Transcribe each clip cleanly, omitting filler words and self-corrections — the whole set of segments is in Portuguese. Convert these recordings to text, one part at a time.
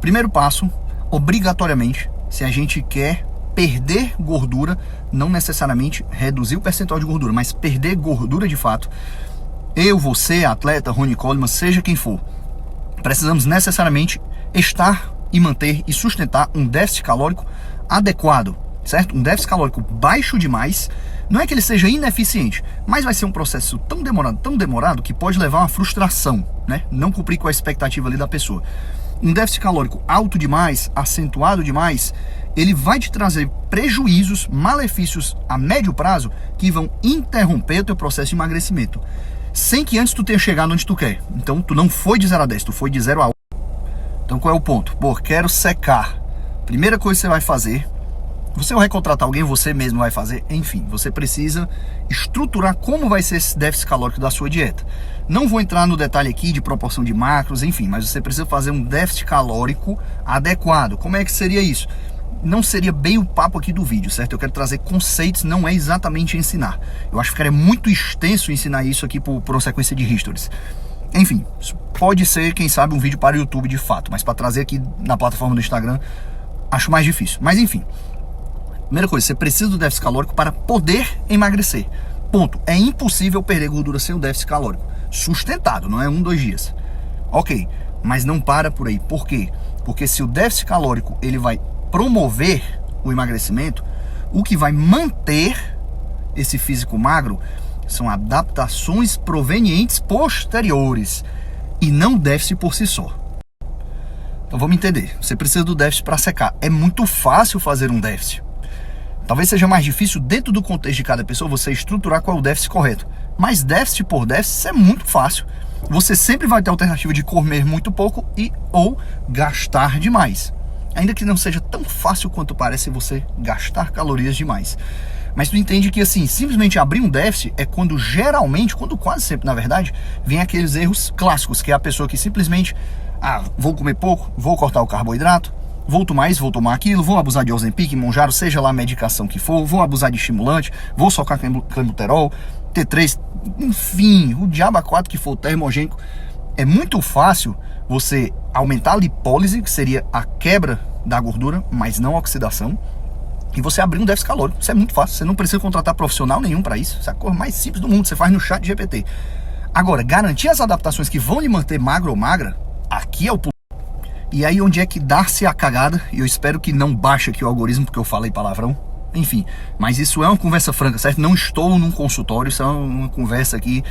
Primeiro passo, obrigatoriamente, se a gente quer perder gordura, não necessariamente reduzir o percentual de gordura, mas perder gordura de fato, eu, você, atleta, Ronnie Coleman, seja quem for, precisamos necessariamente estar e manter e sustentar um déficit calórico adequado, certo? Um déficit calórico baixo demais, não é que ele seja ineficiente, mas vai ser um processo tão demorado que pode levar a uma frustração, né? Não cumprir com a expectativa ali da pessoa. Um déficit calórico alto demais, acentuado demais, ele vai te trazer prejuízos, malefícios a médio prazo que vão interromper o teu processo de emagrecimento, sem que antes tu tenha chegado onde tu quer. Então tu não foi de 0 a 10, tu foi de 0 a 1. Então qual é o ponto? Pô, quero secar. Primeira coisa que você vai fazer, você vai contratar alguém, você mesmo vai fazer, enfim, você precisa estruturar como vai ser esse déficit calórico da sua dieta. Não vou entrar no detalhe aqui de proporção de macros, enfim, mas você precisa fazer um déficit calórico adequado. Como é que seria isso? Não seria bem o papo aqui do vídeo, certo? Eu quero trazer conceitos, não é exatamente ensinar. Eu acho que ficaria muito extenso ensinar isso aqui por uma sequência de histories. Enfim, pode ser, quem sabe, um vídeo para o YouTube de fato, mas para trazer aqui na plataforma do Instagram, acho mais difícil. Mas enfim, primeira coisa, você precisa do déficit calórico para poder emagrecer. Ponto. É impossível perder gordura sem o déficit calórico. Sustentado, não é 1, 2 dias. Ok, mas não para por aí. Por quê? Porque se o déficit calórico ele vai promover o emagrecimento, o que vai manter esse físico magro são adaptações provenientes posteriores e não déficit por si só. Então vamos entender, você precisa do déficit para secar. É muito fácil fazer um déficit. Talvez seja mais difícil dentro do contexto de cada pessoa você estruturar qual é o déficit correto. Mas déficit por déficit isso é muito fácil. Você sempre vai ter a alternativa de comer muito pouco e ou gastar demais. Ainda que não seja tão fácil quanto parece você gastar calorias demais. Mas tu entende que assim, simplesmente abrir um déficit é quando geralmente, quando quase sempre na verdade, vem aqueles erros clássicos, que é a pessoa que simplesmente, vou comer pouco, vou cortar o carboidrato, vou tomar isso, vou tomar aquilo, vou abusar de Ozempic, Mounjaro, seja lá a medicação que for, vou abusar de estimulante, vou socar clenbuterol, T3, enfim, o diabo a 4 que for o termogênico. É muito fácil você aumentar a lipólise, que seria a quebra da gordura, mas não a oxidação, e você abrir um déficit calórico. Isso é muito fácil, você não precisa contratar profissional nenhum para isso, isso é a coisa mais simples do mundo, você faz no chat GPT. Agora, garantir as adaptações que vão lhe manter magro ou magra, aqui é o pulo. E aí onde é que dá-se a cagada, e eu espero que não baixe aqui o algoritmo porque eu falei palavrão, enfim, mas isso é uma conversa franca, certo? Não estou num consultório, isso é uma conversa aqui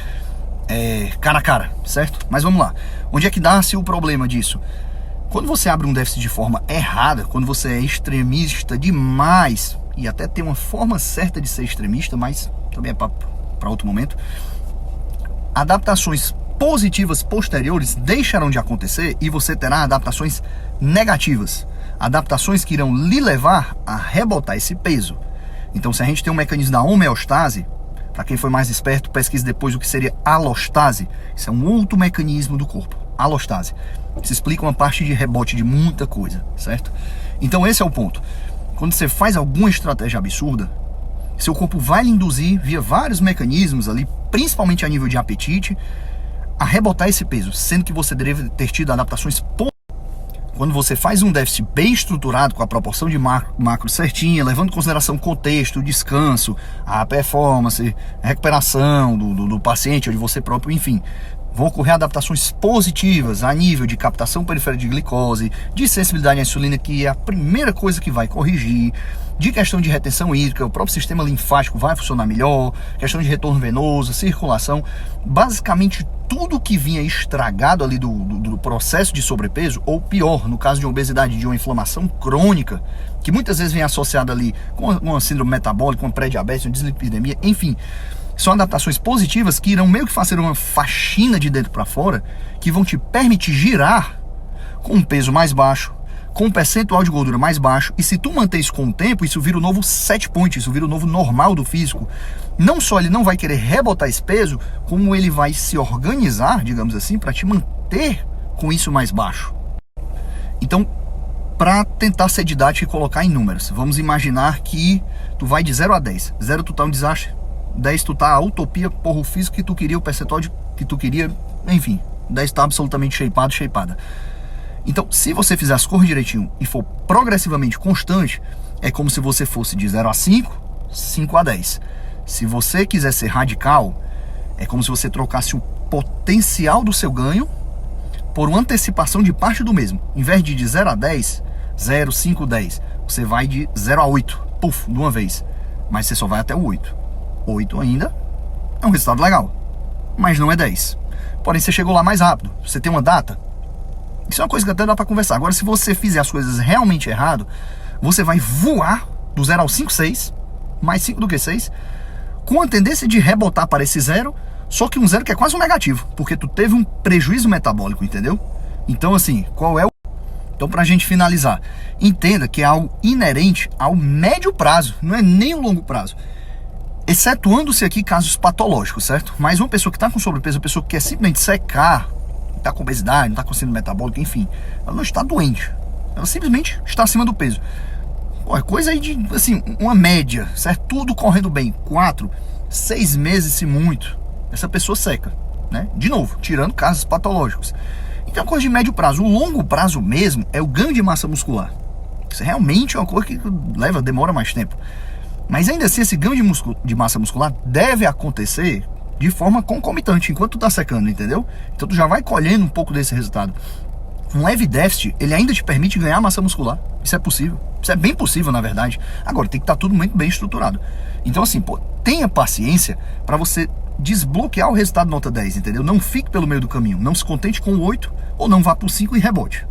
cara a cara, certo? Mas vamos lá, onde é que dá-se o problema disso? Quando você abre um déficit de forma errada, quando você é extremista demais, e até tem uma forma certa de ser extremista, mas também é para outro momento, adaptações positivas posteriores deixarão de acontecer e você terá adaptações negativas, adaptações que irão lhe levar a rebotar esse peso. Então, se a gente tem um mecanismo da homeostase, para quem foi mais esperto, pesquise depois o que seria alostase. Isso é um outro mecanismo do corpo, alostase. Isso explica uma parte de rebote de muita coisa, certo? Então esse é o ponto. Quando você faz alguma estratégia absurda, seu corpo vai lhe induzir via vários mecanismos ali, principalmente a nível de apetite, a rebotar esse peso, sendo que você deve ter tido adaptações quando você faz um déficit bem estruturado, com a proporção de macro certinha, levando em consideração o contexto, o descanso, a performance, a recuperação do paciente ou de você próprio, enfim, vão ocorrer adaptações positivas a nível de captação periférica de glicose, de sensibilidade à insulina, que é a primeira coisa que vai corrigir, de questão de retenção hídrica, o próprio sistema linfático vai funcionar melhor, questão de retorno venoso, circulação, basicamente tudo que vinha estragado ali do processo de sobrepeso, ou pior, no caso de uma obesidade, de uma inflamação crônica, que muitas vezes vem associada ali com uma síndrome metabólica, uma pré-diabetes, uma dislipidemia, enfim, são adaptações positivas que irão meio que fazer uma faxina de dentro para fora, que vão te permitir girar com um peso mais baixo, com um percentual de gordura mais baixo, e se tu manter isso com o tempo, isso vira o novo set point, isso vira o novo normal do físico. Não só ele não vai querer rebotar esse peso, como ele vai se organizar, digamos assim, para te manter com isso mais baixo. Então, para tentar ser didático e colocar em números, vamos imaginar que tu vai de 0 a 10. 0 tu tá um desastre, 10 tu tá a utopia, porra, o físico que tu queria, o percentual que tu queria, enfim, 10 tá absolutamente shapeado, shapeada. Então, se você fizer as cores direitinho e for progressivamente constante, é como se você fosse de 0 a 5, 5 a 10. Se você quiser ser radical, é como se você trocasse o potencial do seu ganho por uma antecipação de parte do mesmo. Em vez de 0 a 10, 0, 5, 10, você vai de 0 a 8, puf, de uma vez. Mas você só vai até o 8. 8 ainda é um resultado legal, mas não é 10. Porém, você chegou lá mais rápido. Você tem uma data? Isso é uma coisa que até dá para conversar. Agora, se você fizer as coisas realmente errado, você vai voar do 0 ao 5, 6, mais 5 do que 6, com a tendência de rebotar para esse 0, só que um 0 que é quase um negativo, porque tu teve um prejuízo metabólico, entendeu? Então, assim, qual é o... Então, pra gente finalizar, entenda que é algo inerente ao médio prazo, não é nem o longo prazo. Excetuando-se aqui casos patológicos, certo? Mas uma pessoa que está com sobrepeso, uma pessoa que quer simplesmente secar, está com obesidade, não está com síndrome metabólica, enfim, ela não está doente, ela simplesmente está acima do peso. Pô, é coisa aí de, assim, uma média, certo? Tudo correndo bem, 4, 6 meses se muito, essa pessoa seca, né? De novo, tirando casos patológicos. Então é uma coisa de médio prazo. O longo prazo mesmo é o ganho de massa muscular. Isso realmente é uma coisa que demora mais tempo. Mas ainda assim, esse ganho de massa muscular deve acontecer de forma concomitante, enquanto tu tá secando, entendeu? Então tu já vai colhendo um pouco desse resultado. Um leve déficit, ele ainda te permite ganhar massa muscular. Isso é possível. Isso é bem possível, na verdade. Agora, tem que estar tudo muito bem estruturado. Então, assim, pô, tenha paciência para você desbloquear o resultado nota 10, entendeu? Não fique pelo meio do caminho. Não se contente com o 8 ou não vá pro 5 e rebote.